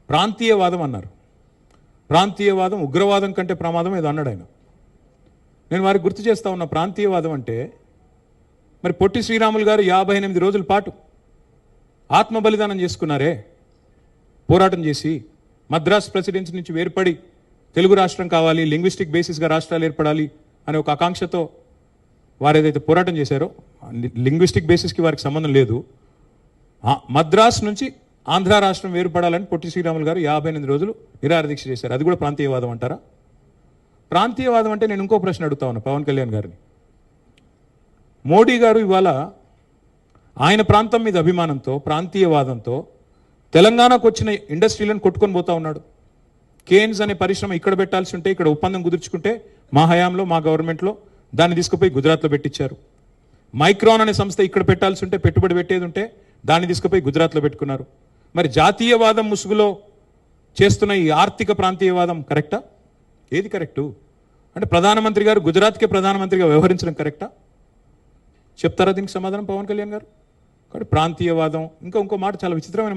ప్రాంతీయవాదం అన్నారు. ప్రాంతీయవాదం ఉగ్రవాదం కంటే ప్రమాదం ఏదో అన్నాడు ఆయన. నేను వారికి గుర్తు చేస్తా ఉన్న ప్రాంతీయవాదం అంటే మరి పొట్టి శ్రీరాములు గారు 58 రోజుల పాటు ఆత్మ బలిదానం చేసుకున్నారే, పోరాటం చేసి మద్రాస్ ప్రెసిడెన్సీ నుంచి వేర్పడి తెలుగు రాష్ట్రం కావాలి, లింగ్విస్టిక్ బేసిస్గా రాష్ట్రాలు ఏర్పడాలి అనే ఒక ఆకాంక్షతో వారు ఏదైతే పోరాటం చేశారో, లింగ్విస్టిక్ బేసిస్కి వారికి సంబంధం లేదు, మద్రాస్ నుంచి ఆంధ్ర రాష్ట్రం వేరుపడాలని పొట్టి శ్రీరాములు గారు 58 రోజులు నిరాహారదీక్ష చేశారు. అది కూడా ప్రాంతీయవాదం అంటారా? ప్రాంతీయవాదం అంటే నేను ఇంకో ప్రశ్న అడుగుతా ఉన్నా పవన్ కళ్యాణ్ గారిని. మోడీ గారు ఇవాళ ఆయన ప్రాంతం మీద అభిమానంతో, ప్రాంతీయవాదంతో తెలంగాణకు వచ్చిన ఇండస్ట్రీలను కొట్టుకొని పోతా ఉన్నాడు. కేన్స్ అనే పరిశ్రమ ఇక్కడ పెట్టాల్సి ఉంటే ఇక్కడ ఒప్పందం కుదుర్చుకుంటే మా హయాంలో, మా గవర్నమెంట్లో దాన్ని తీసుకుపోయి గుజరాత్లో పెట్టించారు. మైక్రాన్ అనే సంస్థ ఇక్కడ పెట్టాల్సి ఉంటే, పెట్టుబడి పెట్టేది ఉంటే దాన్ని తీసుకుపోయి గుజరాత్లో పెట్టుకున్నారు. మరి జాతీయవాదం ముసుగులో చేస్తున్న ఈ ఆర్థిక ప్రాంతీయవాదం కరెక్టా? ఏది కరెక్టు? అంటే ప్రధానమంత్రి గారు గుజరాత్కే ప్రధానమంత్రిగా వ్యవహరించడం కరెక్టా? చెప్తారా దీనికి సమాధానం పవన్ కళ్యాణ్ గారు? కాబట్టి ప్రాంతీయవాదం, ఇంకో మాట చాలా విచిత్రమైన